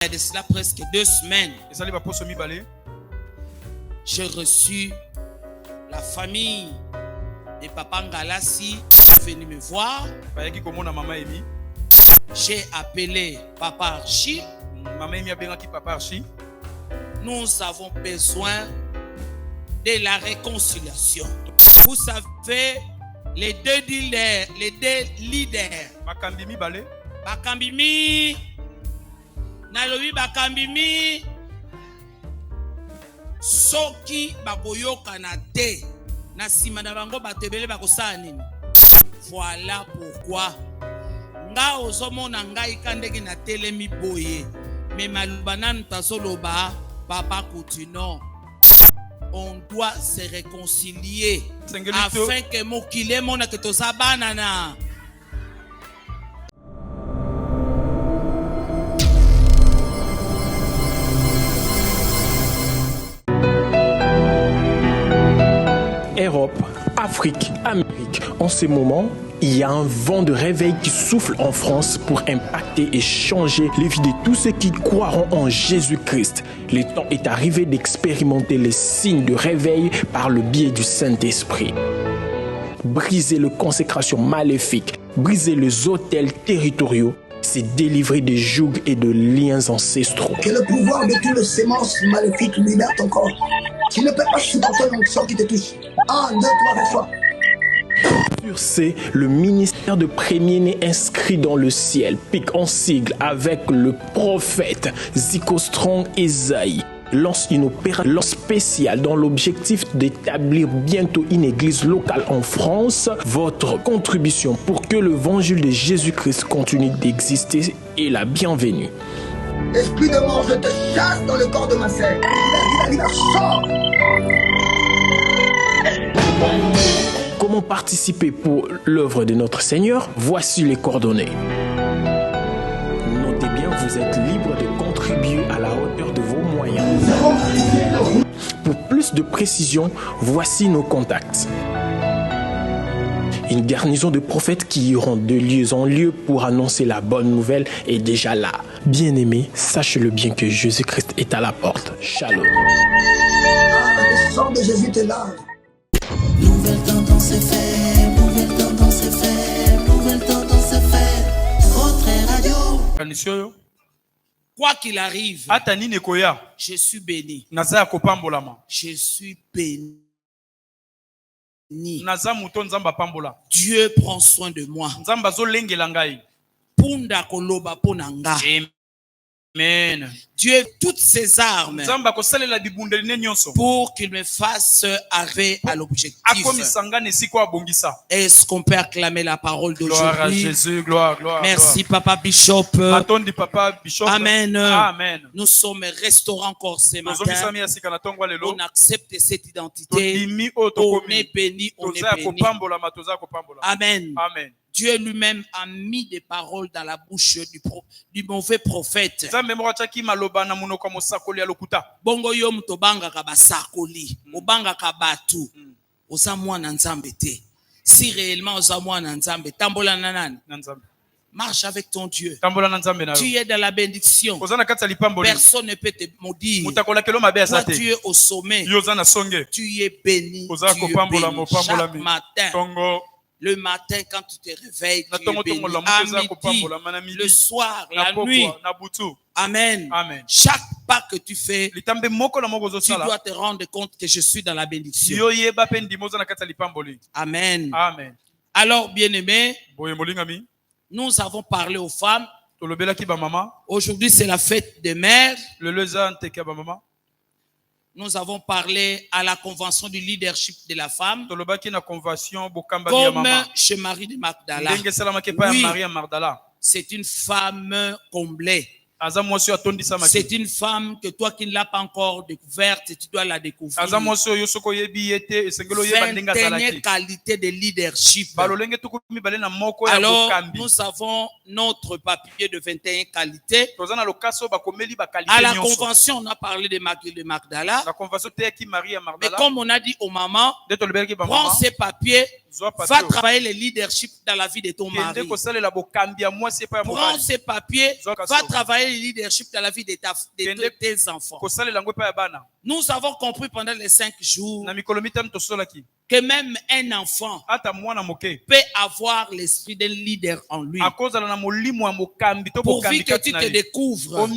Il y a de cela presque 2 semaines, j'ai reçu la famille de Papa Ngalassi venu me voir. J'ai appelé Papa Archie. Nous avons besoin de la réconciliation. Vous savez, les deux leaders. Bakambimi. Nalobi Bakambimi. Soki bakoyoka na te. Na sima na bango batebele bakosala nini. Voilà pourquoi. Nga ozomona ngai kandeki na telemi boye. Mais malubanan tasoloba papa continue. On doit se réconcilier afin que mokile mona que toza banana. Europe, Afrique, Amérique. En ce moment, il y a un vent de réveil qui souffle en France pour impacter et changer les vies de tous ceux qui croiront en Jésus-Christ. Le temps est arrivé d'expérimenter les signes de réveil par le biais du Saint-Esprit. Briser les consécrations maléfiques, briser les autels territoriaux, c'est délivrer des jougs et de liens ancestraux. Que le pouvoir de toutes les sémences maléfiques libère ton corps. Tu ne peux pas supporter l'onction qui te touche. 1, 2, 3, fois. Sur ce, le ministère de premier-né inscrit dans le ciel pique en sigle avec le prophète Zico Strong Esaïe lance une opération spéciale dans l'objectif d'établir bientôt une église locale en France. Votre contribution pour que l'évangile de Jésus-Christ continue d'exister est la bienvenue. Esprit de mort, je te chasse dans le corps de ma sœur. Sors. Comment participer pour l'œuvre de notre Seigneur? Voici les coordonnées. Notez bien, vous êtes libre de contribuer à la hauteur de vos moyens. Pour plus de précision, voici nos contacts. Une garnison de prophètes qui iront de lieu en lieu pour annoncer la bonne nouvelle est déjà là. Bien-aimés, sachez-le bien que Jésus-Christ est à la porte. Shalom. Le sang de Jésus te lave. Nouvelle tendance est faite, nouvelle tendance est faite, nouvelle tendance est faite. Votre radio. Quoi qu'il arrive, je suis béni. Je suis béni. Dieu prend soin de moi. Punda koloba ponanga. Amen. Dieu toutes ses armes pour qu'il me fasse arriver à l'objectif. Est-ce qu'on peut acclamer la parole d'aujourd'hui? Jésus, gloire. Merci Papa Bishop. Amen. Amen. Nous sommes restaurés encore ce matin. On accepte cette identité. On est béni, on est béni. Amen. Amen. Dieu lui-même a mis des paroles dans la bouche du mauvais prophète. Bongo yo mto banga ka basakoli, obanga ka batu. Oza mwana nzambe te. Si réellement oza mwana nzambe, tambola nanani. Marche avec ton Dieu. Tu es dans la bénédiction. Personne ne peut te maudire. Toi, tu es au sommet. Tu es béni. Tu es béni. Chaque matin. Le matin, quand tu te réveilles, tu es béni. À midi, le soir, la nuit. Amen. Amen. Chaque pas que tu fais, tu dois te rendre compte que je suis dans la bénédiction. Amen. Amen. Alors, bien-aimés, nous avons parlé aux femmes. Aujourd'hui, c'est la fête des mères. Nous avons parlé à la convention du leadership de la femme. Comme chez Marie de Magdala. Oui, c'est une femme comblée. C'est une femme que toi qui ne l'as pas encore découverte, tu dois la découvrir. 21 qualités de leadership. Alors, nous avons notre papier de 21 qualités. À la convention, on a parlé de Marie de Magdala. Mais comme on a dit aux mamans, prends ces papiers, va travailler le leadership dans la vie de ton mari. Prends ces papiers, va travailler le leadership dans la vie de tes enfants. Nous avons compris pendant les 5 jours que même un enfant peut avoir l'esprit d'un leader en lui. Pourvu que tu te découvres.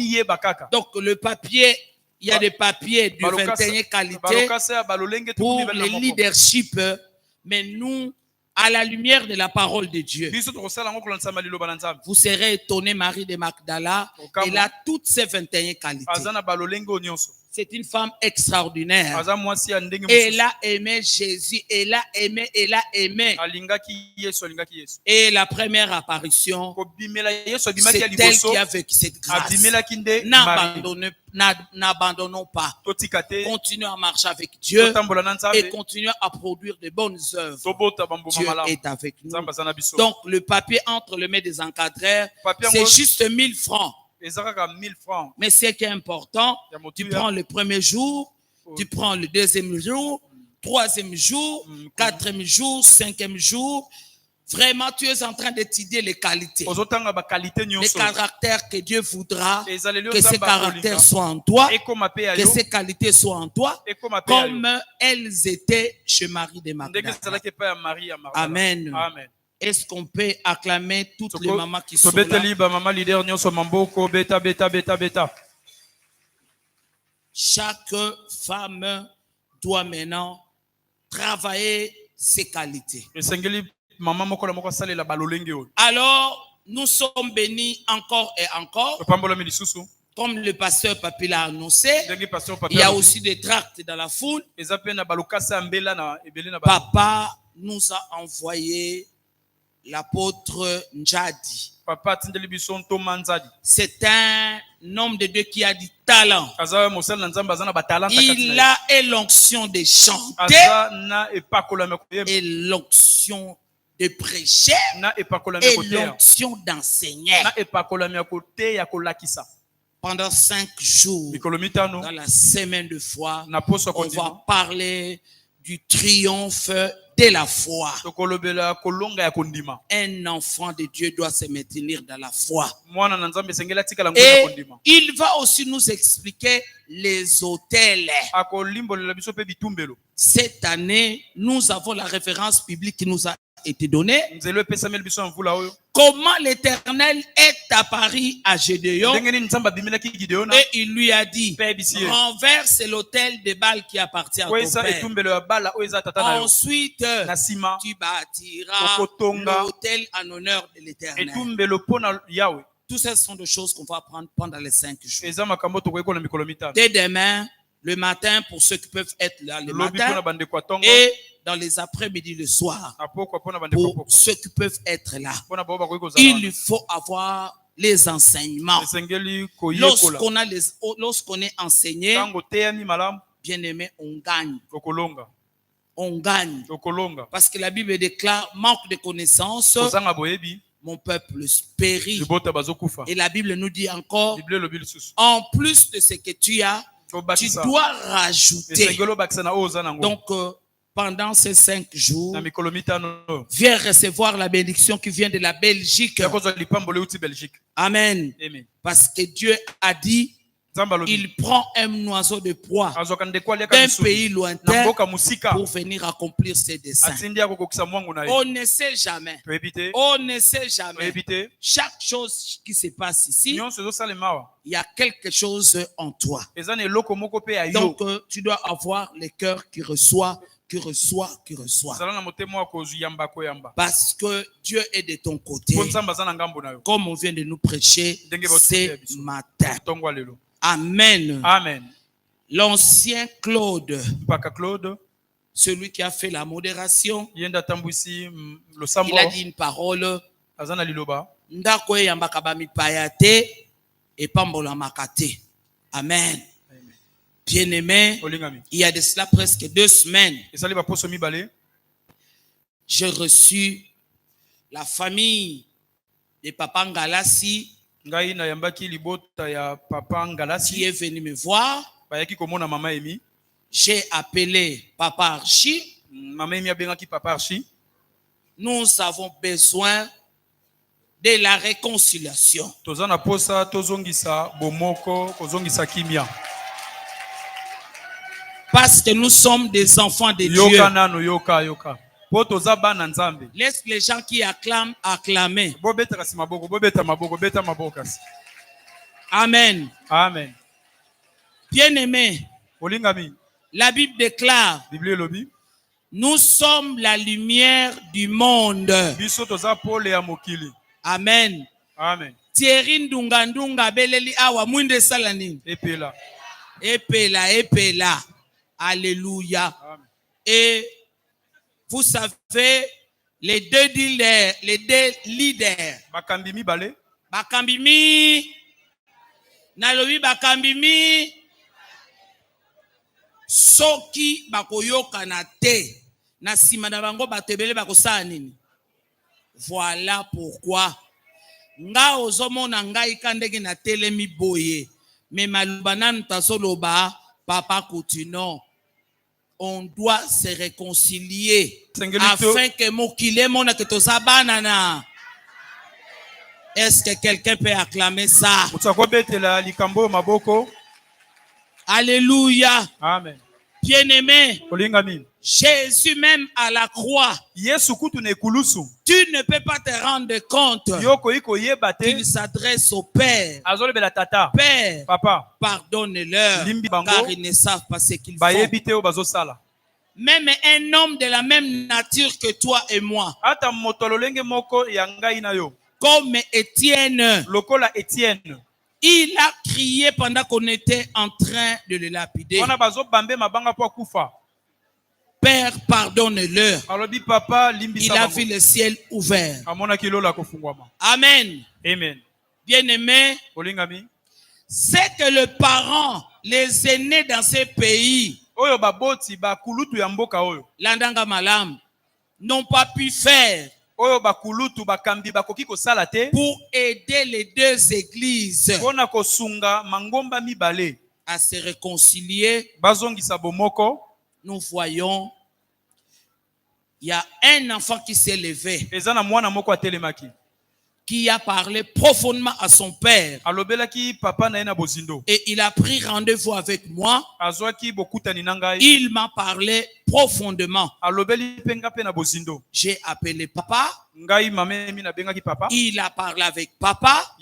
Donc le papier, il y a des papiers de 21 qualités pour le leadership, mais nous, à la lumière de la parole de Dieu, vous serez étonné, Marie de Magdala, elle a toutes ces 21 qualités. C'est une femme extraordinaire. Elle a aimé Jésus. Elle a aimé. Et la première apparition, c'est elle qui a vécu cette grâce. N'abandonnons pas. Continuons à marcher avec Dieu et continuons à produire de bonnes œuvres. Dieu est avec nous. Donc, le papier entre les mains des encadreurs, c'est juste 1000 francs. Mais ce qui est important, tu prends le premier jour, tu prends le deuxième jour, troisième jour, quatrième jour, cinquième jour. Vraiment, tu es en train d'étudier les qualités, les caractères que Dieu voudra que ces caractères soient en toi, que ces qualités soient en toi, comme elles étaient chez Marie de Magdala. Amen. Est-ce qu'on peut acclamer toutes les mamans qui sont là? Chaque femme doit maintenant travailler ses qualités. Alors, nous sommes bénis encore et encore. Comme le pasteur Papi l'a annoncé, il y a aussi des tracts dans la foule. Papa nous a envoyé l'apôtre Njadi. C'est un homme de Dieu qui a du talent. Il a l'onction de chanter et l'onction de prêcher et l'onction d'enseigner. Pendant 5 jours, dans la semaine de foi, on va parler du triomphe de la foi. Un enfant de Dieu doit se maintenir dans la foi. Et il va aussi nous expliquer les autels. Cette année, nous avons la référence biblique qui nous a été donnée. Comment l'Éternel est apparu à Gédéon et il lui a dit: renverse l'autel de Baal qui appartient à ton père. Ensuite, tu bâtiras l'autel en honneur de l'Éternel. Tout ça sont des choses qu'on va apprendre pendant les 5 jours. Dès demain, le matin, pour ceux qui peuvent être là le matin, et dans les après-midi le soir, pour ceux qui peuvent être là, il faut avoir les enseignements. Lorsqu'on est enseigné, bien aimé, on gagne. On gagne. Parce que la Bible déclare: manque de connaissances, mon peuple périt. Et la Bible nous dit encore: en plus de ce que tu as, tu dois rajouter. Donc, pendant ces 5 jours, viens recevoir la bénédiction qui vient de la Belgique. Amen. Parce que Dieu a dit: il prend un oiseau de proie d'un pays lointain pour venir accomplir ses desseins. On ne sait jamais. On ne sait jamais. Chaque chose qui se passe ici, il y a quelque chose en toi. Donc, tu dois avoir le cœur qui reçoit. Parce que Dieu est de ton côté, comme on vient de nous prêcher ce matin. Amen. Amen. L'ancien Claude, celui qui a fait la modération, il a dit une parole. Ndako yambaka ba mipaya te et pambola makate. Amen. Bien-aimé, il y a de cela presque 2 semaines, j'ai reçu la famille de Papa Ngalassi qui est venu me voir. J'ai appelé Papa Archie. Nous avons besoin de la réconciliation. Tozana posa tozongisa bomoko kozongisa kimia. Parce que nous sommes des enfants de Yoka Dieu. nano yoka. Po toza bana nzambe. Laisse les gens qui acclament acclamer. Bobeta kasi maboko, bobeta maboko kasi. Amen. Amen. Bien-aimés, Olingami. la Bible déclare, Bible lobi. nous sommes la lumière du monde. Biso toza pole ya mokili. Amen. Amen. Thierry Ndunga beleli awa mwinde sala nini? Epela. Epela. Alléluia. Amen. Et vous savez, les deux leaders. Bakambi mibale. Bakambimi. Nalobi bakambimi. Soki bakoyoka na te. Na sima na bango batebele bakosala nini? Voilà pourquoi. Nga ozomona ngai kandenge na telemi boye. Mais maluba nanu tasoloba papa continue. On doit se réconcilier afin que mokile mona que toza banana. Est-ce que quelqu'un peut acclamer ça? Likambo maboko. Alléluia. Amen. Bien-aimé, Olingami. Jésus même à la croix, Yesu kutu ne kulusu. tu ne peux pas te rendre compte qu'il s'adresse au Père. Père, Papa, pardonne-leur car ils ne savent pas ce qu'ils font. Même un homme de la même nature que toi et moi, comme Étienne, il a crié pendant qu'on était en train de le lapider. Père, pardonne-leur. Il a vu le ciel ouvert. Amen. Amen. Bien-aimé, c'est que les parents, les aînés dans ces pays, Landanga Malam, n'ont pas pu faire pour aider les deux églises à se réconcilier. Nous voyons, il y a un enfant qui s'est levé, qui a parlé profondément à son père. Et il a pris rendez-vous avec moi. Il m'a parlé profondément. J'ai appelé papa. Il a parlé avec papa.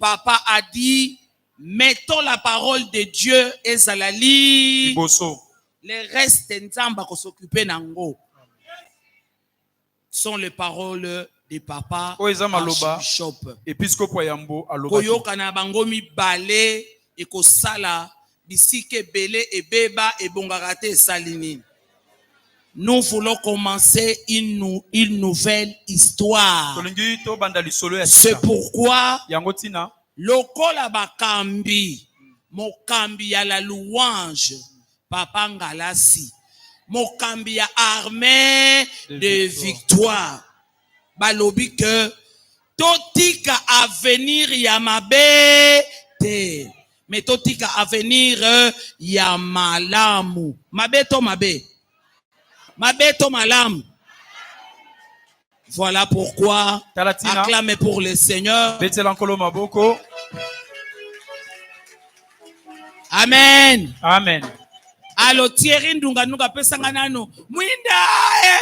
Papa a dit, mettons la parole de Dieu et Zalali. Les restes nzamba ko s'occuper nango sont les paroles de papa Archbishop. Koyoka na bango mibale e ko sala bisike bele e beba e bongarate salini. Nous voulons commencer une nouvelle histoire. C'est pourquoi lokola bakambi mokambi ya la louange papa Ngalasi mokambi ya armée de victoire balobi que totika avenir ya mabe te mais totika avenir ya malamu mabe to mabe malamu. Voilà pourquoi acclamez pour le Seigneur. Amen. Amen. Alo Thierry Ndunga pesanga nano mwinda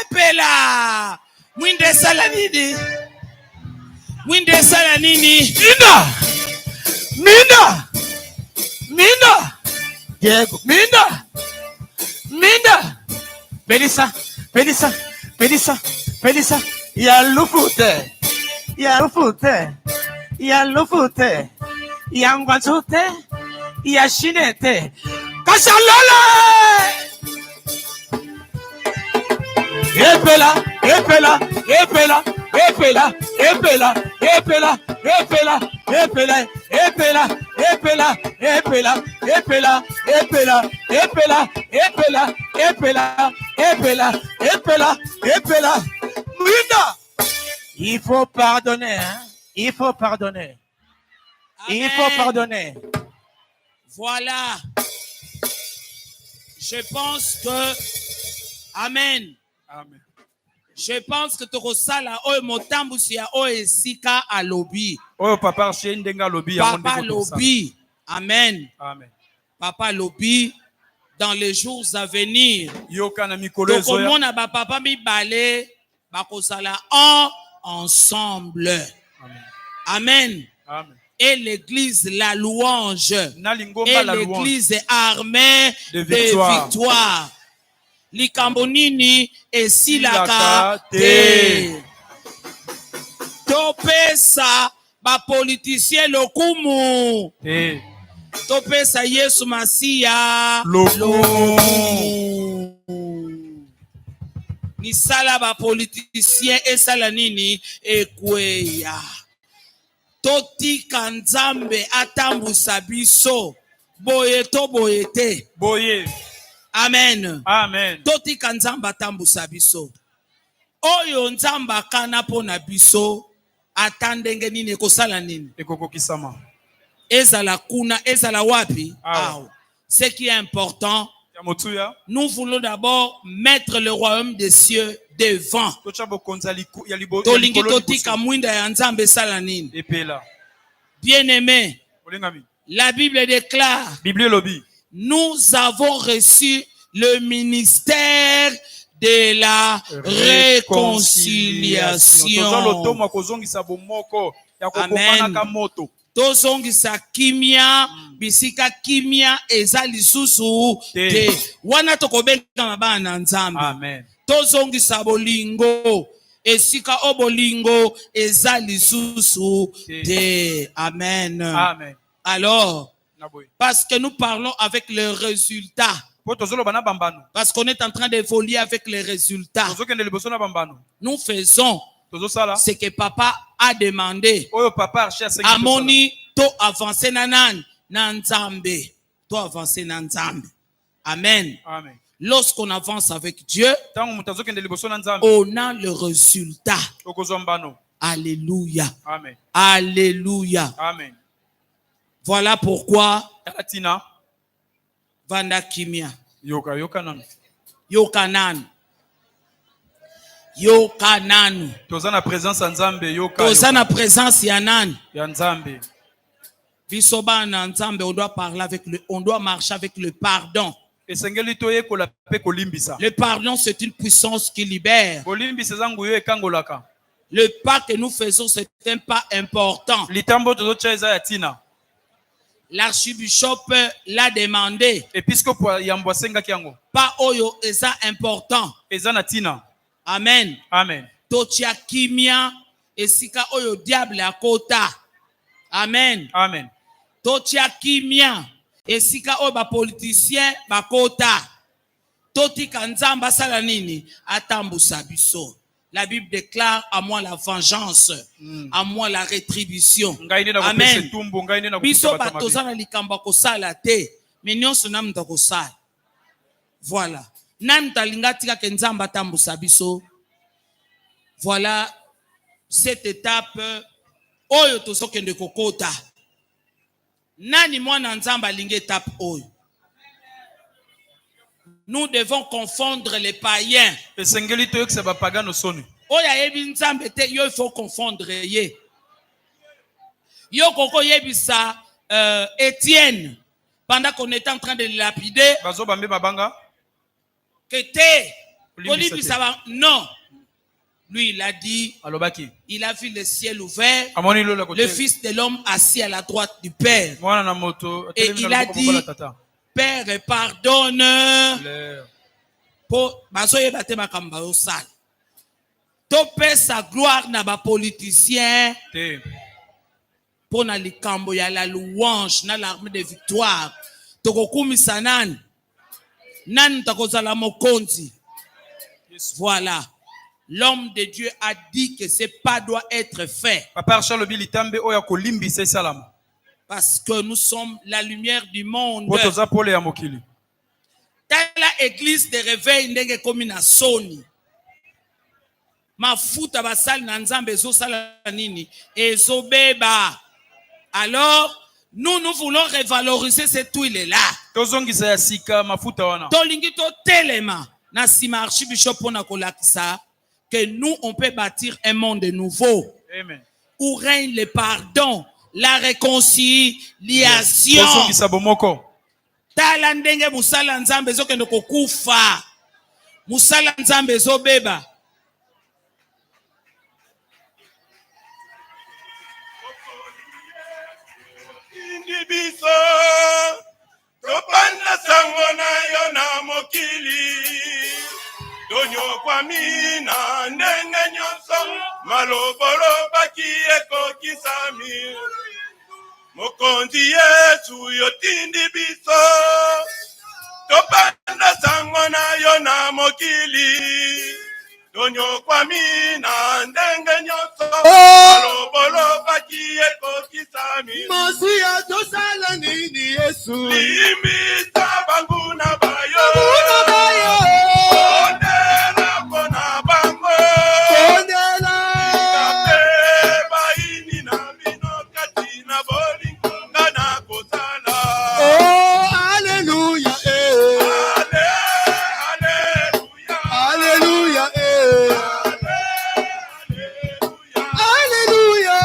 epela mwinde sala nini Diego minda Belisa ya lufute ya ngwanzute ya shinete kashalala epela Mouinda. Il faut pardonner, hein? Il faut pardonner. Amen. Il faut pardonner. Voilà. Je pense que Amen. Amen. Je pense que tokosala oyo motambusi ya oyo esika alobi. Oyo papa archer ndenga lobi ya Papa lobi. Amen. Amen. Papa lobi dans les jours à venir. Yoka na mikolo ezoya. Tokomona ba papa mibale bakosala ensemble. Amen. Amen. Amen. Et l'église la louange. Nalingomba Et la louange. l'église armée de victoire. Likambonini esilaka te. Topesa ba politicien lokumu. Topesa Yesu Masia lokumu. Ni sala ba politicien esala nini ekweya. Totika Nzambe atambusa biso boye to boye te. Boye. Amen. Amen. Totika Nzambe atambusa biso. Oyo Nzambe akana pona biso atandenge nini ekosala nini? Ekokokisama. Ezala kuna, ezala wapi? Aw. Ce qui est important, nous voulons d'abord mettre le royaume des cieux devant. Tolingi totika mwinda ya Nzambe sala nini? Bien-aimé, la Bible déclare, nous avons reçu le ministère de la réconciliation. Amen. Tozongisa kimia, bisika kimia eza lisusu te. Wana tokobenga mabana Nzambe. Amen. Tozongisa bolingo, esika obolingo eza lisusu te. Amen. Amen. Alors, parce que nous parlons avec les résultats. Parce qu'on est en train d'évoluer avec les résultats. Nous faisons ce que papa a demandé. Amoni to avancer nanan Nzambe. To avancer Nzambe. Amen. Amen. Lorsqu'on avance avec Dieu, on a le résultat. Alléluia. Amen. Alléluia. Amen. Voilà pourquoi Vanda Kimia. Yokanan. Yokanan. Tozana présence ya Nzambe yoka. Tozana présence ya nan. Ya Nzambe. Bisoba na Nzambe, on doit parler avec on doit marcher avec le pardon. Le pardon, c'est une puissance qui libère. Le pas que nous faisons, c'est un pas important. L'archibishop l'a demandé. Pas oyo eza important. Amen. Amen. Totia kimia esika oyo diable akota. Amen. Amen. Totia kimia esika oyo ba politicien bakota. Totika Nzambe asala nini atambusa biso. La Bible déclare à moi la vengeance, à moi la rétribution. Amen. Biso batozana likamba kosala te, mais nyonso na mta kosala. Voilà. Nan talingatika ke Nzambe atambusa biso. Voilà cette étape oyo tozokende kokota. Nani mwana Nzambe alingi étape oyo. Nous devons confondre les païens. Oya yebi Nzambe te, yo il faut confondre ye. Yo koko yebisa Étienne pendant qu'on était en train de le lapider. Que te non. Lui il a dit, il a vu le ciel ouvert, le Fils de l'homme assis à la droite du Père. Et il a dit, Père, pardonne pour topé sa gloire na ba politicien pour na likambo ya la louange na l'armée de victoire tokokumisa nani takozala mokonzi. Voilà, l'homme de Dieu a dit que ce pas doit être fait parce que nous sommes la lumière du monde. Tala église de réveil ndenge komi na soni. Mafuta basali na Nzambe ezo sala nini ezobeba. Alors nous voulons revaloriser cette huile là. Tolingi to telema na sima archibishop na kolakisa que nous, on peut bâtir un monde nouveau. Amen. Où règne le pardon, la réconciliation. Tala ndenge musala nzambe ezokende kokufa. Musala nzambe ezobeba. Biso topanda sango na yo na mokili donyo kwa mina ndenge nyonso malobolo baki ekokisami mokonzi Yesu yotindi biso topanda sango na yo na mokili donyo kwa mina ndenge nyonso malobolo baki ekokisami Masia tosala nini Yesu limita bangu na bayo ondela kona bango ondela kape baini na bino kati na bolingo na kosala oh hallelujah Hallelujah hallelujah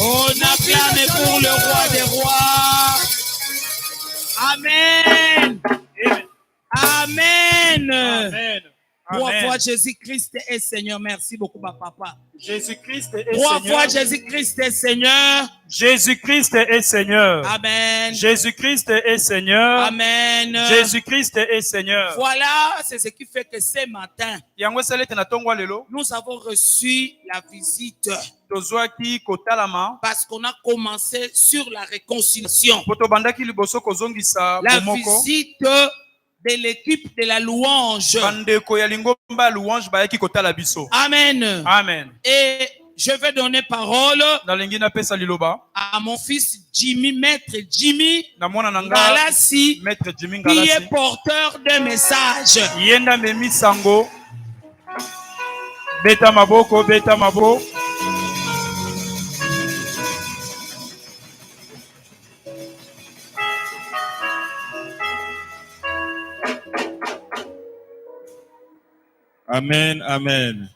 On acclame pour le roi des rois. Amen. Amen. Amen. Trois fois Jésus-Christ est Seigneur. Merci beaucoup, papa. Jésus-Christ est Trois Seigneur. fois Jésus-Christ est Seigneur. Jésus-Christ est Seigneur. Amen. Jésus-Christ est Seigneur. Amen. Jésus-Christ est Seigneur. Voilà, c'est ce qui fait que ce matin, nous avons reçu la visite parce qu'on a commencé sur la réconciliation. La visite de l'équipe de la louange. Amen. Amen. Et je vais donner parole à mon fils Jimmy, maître Jimmy Galassi, qui est porteur d'un message. Beta maboko, beta maboko. Amen, amen.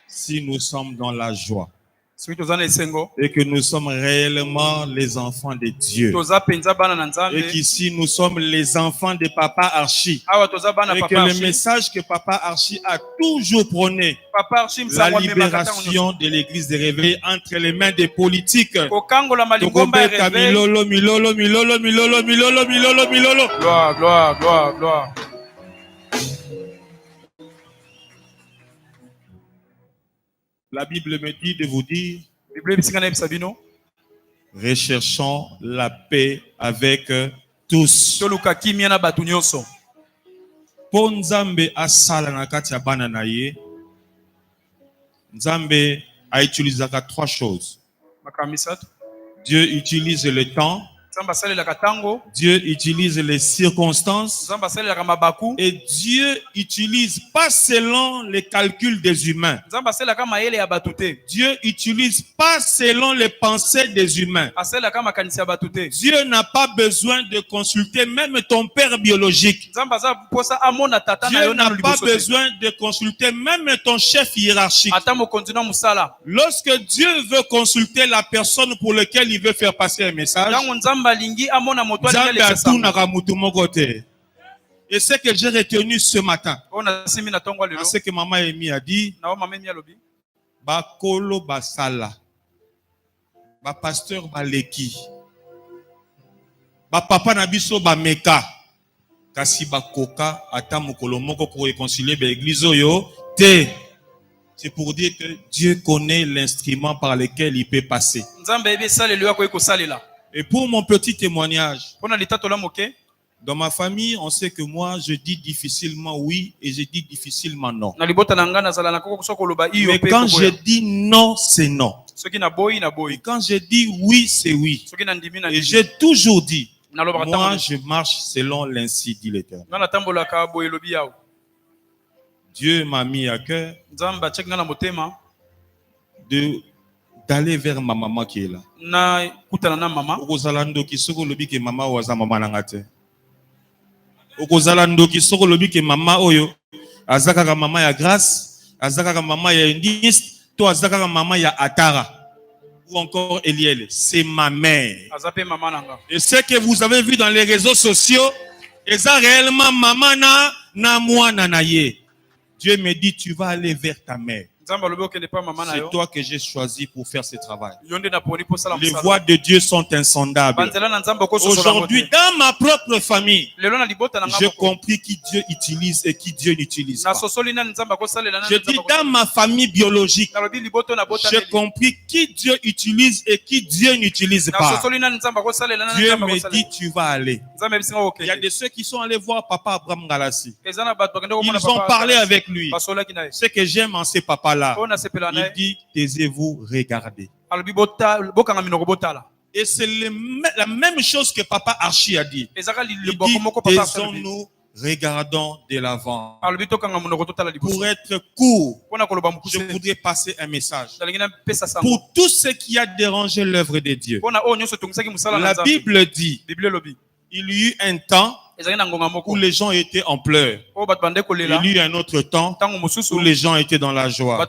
Si nous sommes dans la joie et que nous sommes réellement les enfants de Dieu et qu'ici nous sommes les enfants de Papa Archie et que le message que Papa Archie a toujours prôné, la libération de l'église de réveil entre les mains des politiques. Gloire, gloire, gloire, gloire. La Bible me dit de vous dire, recherchons la paix avec tous. Po Nzambe asala na kati ya bana na ye, Nzambe a utilisé trois choses. Dieu utilise le temps, Dieu utilise les circonstances et Dieu utilise pas selon les calculs des humains. Dieu utilise pas selon les pensées des humains. Dieu n'a pas besoin de consulter même ton père biologique. Dieu n'a pas besoin de consulter même ton chef hiérarchique. Lorsque Dieu veut consulter la personne pour laquelle il veut faire passer un message, et ce que j'ai retenu ce matin, ce que maman Emi a dit, Bakolo Basala, ba pasteur Baleki, ba papa Nabiso Bameka, kasi bakoka ata mokolo moko ko réconcilier ba église oyo te. C'est pour dire que Dieu connaît l'instrument par lequel il peut passer. Et pour mon petit témoignage, dans ma famille, on sait que moi, je dis difficilement oui et je dis difficilement non. Mais quand je dis non, c'est non. Et quand je dis oui, c'est oui. Et j'ai toujours dit, moi, je marche selon l'ainsi dit l'Éternel. Dieu m'a mis à cœur d'aller vers ma maman qui est là. Okozalando ki soko lobi ke mama oyo azakaka mama ya grâce, azakaka mama ya indiste, to azakaka mama ya atara ou encore Eliel, c'est ma mère. Et ce que vous avez vu dans les réseaux sociaux, c'est réellement maman na mwana na ye. Dieu me dit tu vas aller vers ta mère. C'est toi que j'ai choisi pour faire ce travail. Les voies de Dieu sont insondables. Aujourd'hui, dans ma propre famille, j'ai compris qui Dieu utilise et qui Dieu n'utilise pas. Je dis dans ma famille biologique, j'ai compris qui Dieu utilise et qui Dieu n'utilise pas. Dieu me dit tu vas aller. Il y a de ceux qui sont allés voir Papa Abraham Galassi. Ils ont parlé avec lui. Ce que j'aime en ces papas-là, il dit taisez-vous, regardez. Et c'est la même chose que Papa Archie a dit. Il dit taisons-nous, regardons de l'avant. Pour être court, je voudrais passer un message pour tout ce qui a dérangé l'œuvre de Dieu. La Bible dit il y eut un temps où les gens étaient en pleurs. Il y eut un autre temps où les gens étaient dans la joie.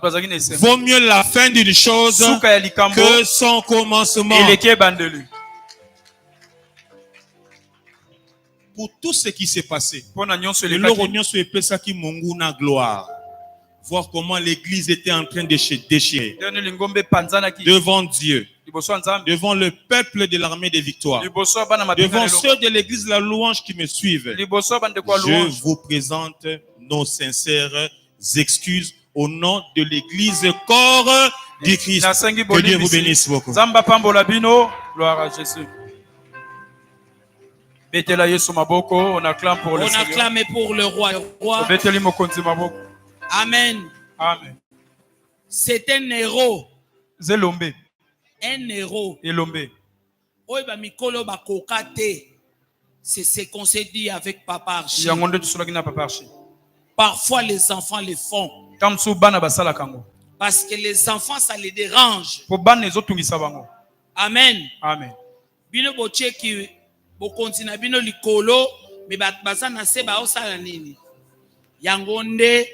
Vaut mieux la fin d'une chose que son commencement. Pour tout ce qui s'est passé, gloire. Voir comment l'église était en train de déchirer devant Dieu, devant le peuple de l'armée des victoires, devant ceux de l'église de la louange qui me suivent. Je vous présente nos sincères excuses au nom de l'église corps du Christ. Que Dieu vous bénisse beaucoup. Gloire à Jésus. On acclame pour le Seigneur. On acclame pour le roi. Amen. Amen. C'est un héros. Zelombe. Un héros. Elombe. Oiba mikolo ba kokate. C'est ce qu'on s'est dit avec Papa Archie. Parfois les enfants le font. Parce que les enfants ça les dérange. Amen. Amen. Bino boche ki bo kontina bino likolo me bazana se ba osala nini. Yangonde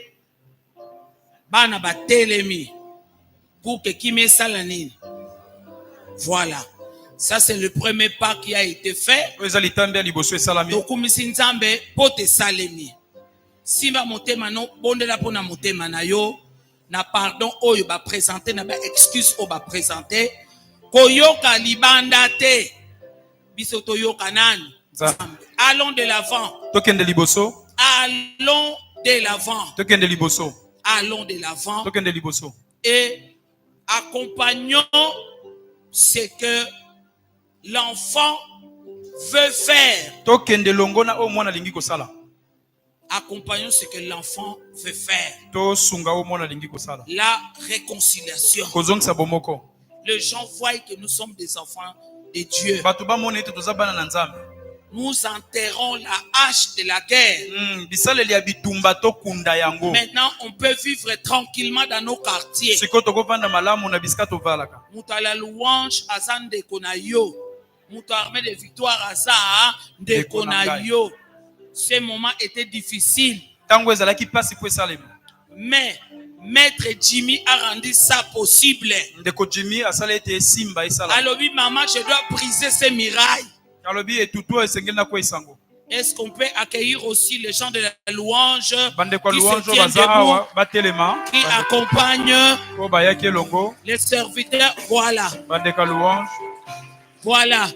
bana batelemi pour que qui met salanine. Voilà. Ça c'est le premier pas qui a été fait. Tokumisi nzambe pote salemi. Simba motema no bondela pona motema na yo na pardon oyo ba présenter na ba excuse o ba présenter koyoka libanda te biso toyoka nani. Allons de l'avant. Tokende liboso. Allons de l'avant. Tokende liboso. Allons de l'avant et accompagnons ce que l'enfant veut faire. Accompagnons ce que l'enfant veut faire. La réconciliation. Les gens voient que nous sommes des enfants de Dieu. Nous enterrons la hache de la guerre. Maintenant, on peut vivre tranquillement dans nos quartiers. Mouta la louange azan de konayo. Mouta armée de victoire azan de konayo. Ce moment était difficile. Mais Maître Jimmy a rendu ça possible. Alors oui, maman, je dois briser ces mirailles. Est-ce qu'on peut accueillir aussi les gens de la louange qui se tiennent debout, qui accompagnent les serviteurs? Voilà. Voilà.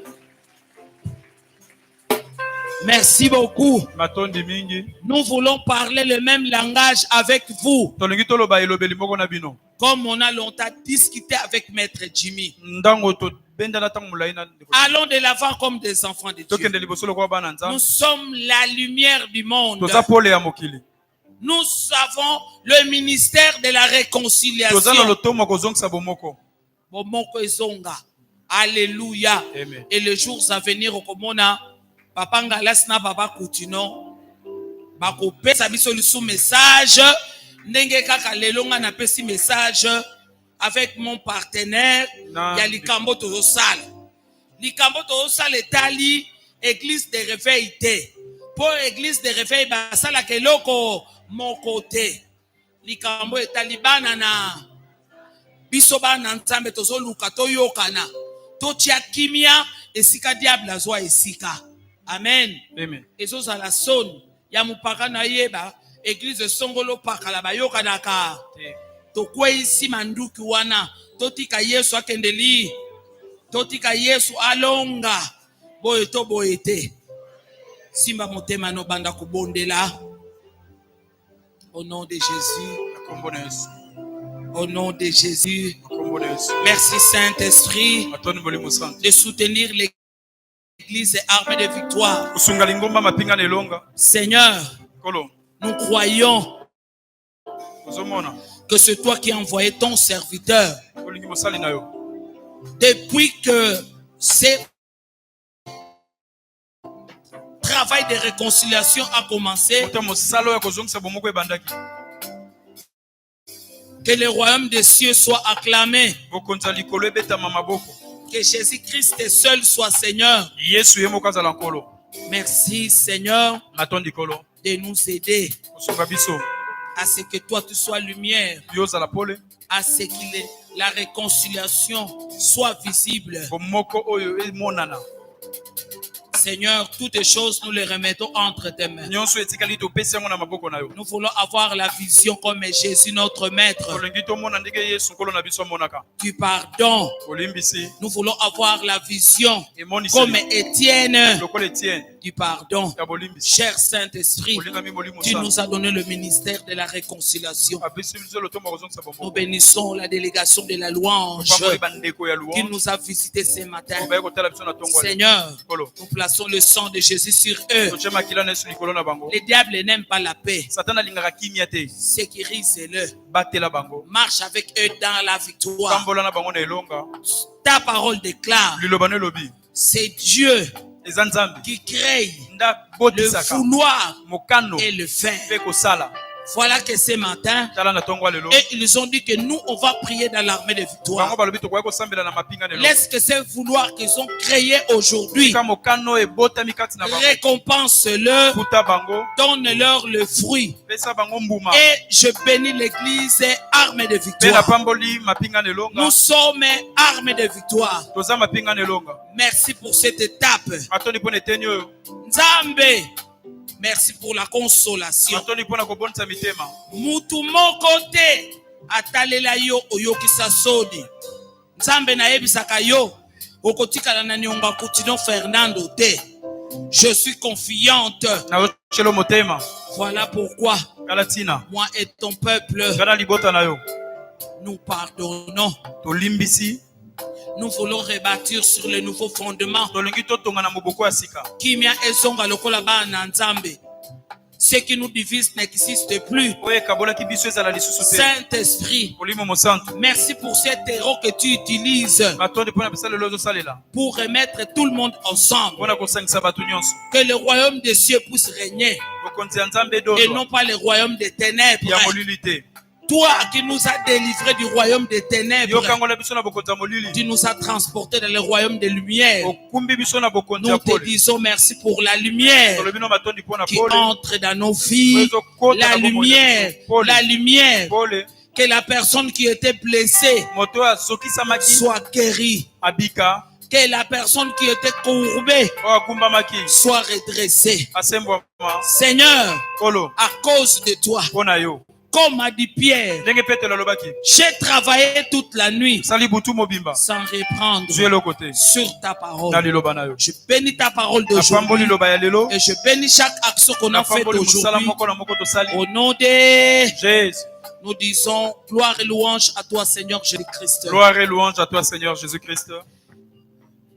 Merci beaucoup. Matondi mingi. Nous voulons parler le même langage avec vous. Tolingi toloba elobeli moko na bino. Comme on a longtemps discuté avec Maître Jimmy. Ndango to benda na tango mulai na. Allons de l'avant comme des enfants de Dieu. Tokende libosolo kwa bana nzambe. Nous sommes la lumière du monde. Toza pole ya mokili. Nous avons le ministère de la réconciliation. Toza na lotomo kozongisa bomoko. Bomoko ezonga. Alléluia. Amen. Et les jours à venir, okomona papa ngalasna baba kutino bako pesa biso lisu message ndenge kaka lelo nga na pesi message avec mon partenaire ya likambo to sala. Likambo to sala etali église de réveil te. Pour église de réveil ba sala keloko mon côté. Likambo etali bana na biso bana ntambe tozo luka to yokana. To tia kimia esika diable azwa esika. Amen. Amen. Ezo za la son ya mupaka na yeba église songolo pakala bayoka naka. To kwesi manduki wana totika Yesu akendeli. Totika Yesu alonga. Boye to boyete. Simba motema no banda kubondela. Au nom de Jésus. Au nom de Jésus. Merci Saint-Esprit de soutenir l'Église armée de victoire. Seigneur, nous croyons que c'est toi qui as envoyé ton serviteur. Depuis que ce travail de réconciliation a commencé, que le royaume des cieux soit acclamé. Que Jésus-Christ seul soit Seigneur. Merci Seigneur de nous aider à ce que toi tu sois lumière, à ce que la réconciliation soit visible. Seigneur, toutes les choses, nous les remettons entre tes mains. Nous voulons avoir la vision comme Jésus, notre Maître. Du pardon. Nous voulons avoir la vision comme Étienne. Du pardon. Cher Saint-Esprit, tu nous as donné le ministère de la réconciliation. Nous bénissons la délégation de la louange qui nous a visité ce matin. Seigneur, nous plaçons le sang de Jésus sur eux. Le diable n'aime pas la paix. Sécurise-le. Marche avec eux dans la victoire. Ta parole déclare, c'est Dieu qui crée le vouloir et le faire. Voilà que ce matin, et ils ont dit que nous, on va prier dans l'armée de victoire. Laisse que ce vouloir qu'ils ont créé aujourd'hui, récompense-le, donne-leur le fruit. Et je bénis l'église armée de victoire. Nous sommes armés de victoire. Merci pour cette étape. Nzambe, merci pour la consolation. Mutu moko te atalela yo oyokisa sodi. Nzambe na yebisaka yo okotikala na nyonga kutino Fernando te. Je suis confiante. Voilà pourquoi moi et ton peuple nous pardonnons. Nous voulons rebâtir sur le nouveau fondement. Kimia ezonga lokola bana nzambe. Ce qui nous divise n'existe plus. Saint-Esprit, merci pour cet héros que tu utilises pour remettre tout le monde ensemble. Que le royaume des cieux puisse régner et non pas le royaume des ténèbres. Toi qui nous as délivrés du royaume des ténèbres, tu nous as transportés dans le royaume des lumières. Nous te disons merci pour la lumière qui entre dans nos vies. La lumière, que la personne qui était blessée soit guérie. Que la personne qui était courbée soit redressée. Seigneur, à cause de toi, Comme a dit Pierre, j'ai travaillé toute la nuit sans reprendre sur ta parole. Je bénis ta parole d'aujourd'hui et je bénis chaque action qu'on a faite aujourd'hui. Au nom de Jésus, nous disons gloire et louange à toi, Seigneur Jésus-Christ. Gloire et louange à toi, Seigneur Jésus-Christ.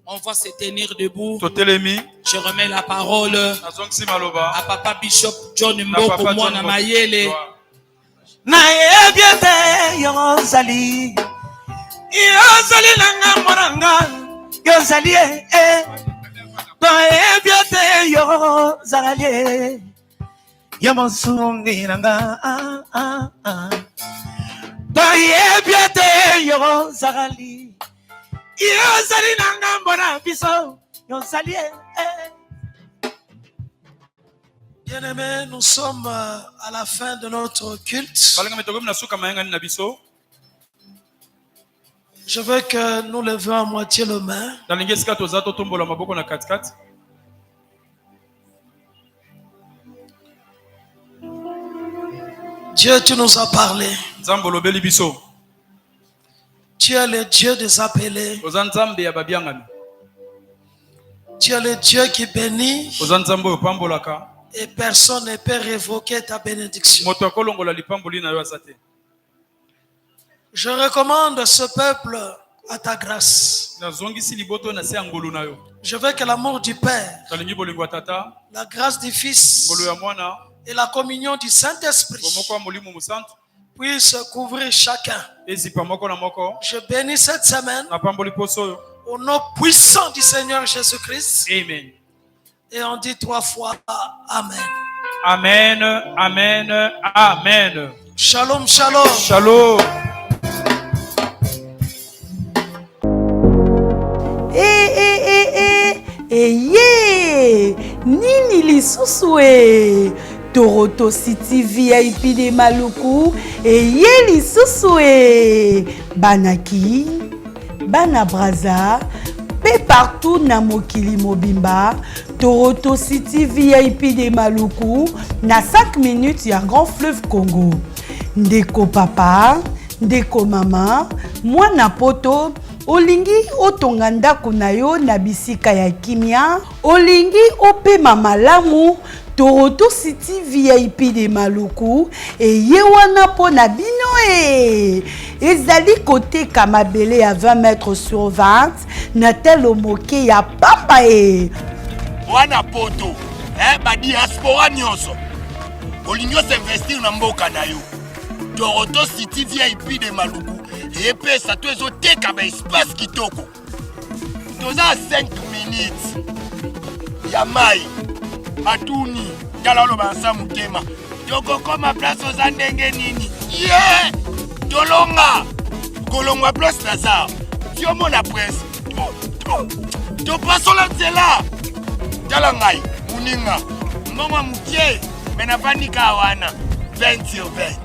On va se tenir debout. Je remets la parole à Papa Bishop John Mboko Mwana Mayele. Na ebiete yozali nanga moranga yozali to ebiete yozali yamonsungi nanga to ebiete yozali nanga mona biso yozali. Bien-aimés, nous sommes à la fin de notre culte. Je veux que nous levions à moitié les mains. Dieu, tu nous as parlé. Tu es le Dieu des appelés. Tu es le Dieu qui bénit. Et personne ne peut révoquer ta bénédiction. Je recommande ce peuple à ta grâce. Je veux que l'amour du Père, la grâce du Fils et la communion du Saint-Esprit puissent couvrir chacun. Je bénis cette semaine au nom puissant du Seigneur Jésus-Christ. Amen. Et on dit 3 fois Amen. Amen, Amen, Amen. Shalom, shalom. Shalom. Nini lisusu Toronto City VIP de Maluku lisusu Banaki Bana Braza pe partout na mokili mobimba. Toronto City VIP de Maluku na 5 minutes ya Grand Fleuve Congo. Ndeko papa, ndeko mama, mwana poto, olingi otonga ndako na yo na bisika ya kimia, olingi opema malamu. Toronto City VIP de Maluku ye wana po na bino ezali côté Kamabele à 20 mètres sur 20 na telo moke ya papa wana poto ba diaspora nyonso olingo s'investir na mboka na yo. Toronto City VIP de Maluku epesa to ezoteka ba espace kitoko toza 5 minutes ya mai Atuni, Kalalo Bansa Mutema. Toko koma place aux ndenge nini. Yeah! Tolonga. Kolongwa place Lazare. Tiomo la presse. To passo la zela. Talangai, Muninga. Mama mutie, menafanika wana. 20 sur 20.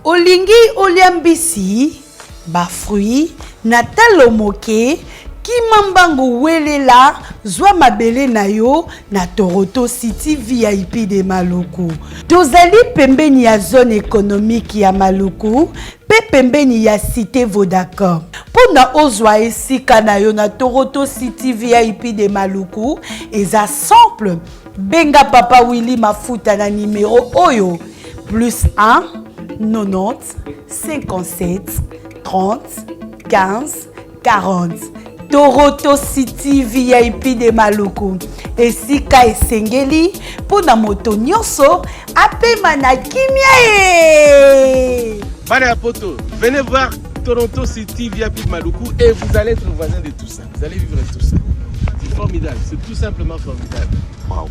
Olingi oliambisi, ba fruit, natalo moke. Kimambango welela zwa mabele na yo na Toronto City VIP de Maluku. Tozali pembeni ya zone économique ya Maluku, pe pembeni ya cité Vodacom. Pona ozwa esika na yo na Toronto City VIP de Maluku, eza simple. Benga Papa Willy Mafuta na numéro oyo +1 90 57 30 15 40. Toronto City VIP de Maluku. Esika esengeli pona moto nyonso apema na kimia Bana poto, venez voir Toronto City VIP de Maluku et vous allez être voisin de tout ça. Vous allez vivre tout ça. C'est formidable, c'est tout simplement formidable. Wow.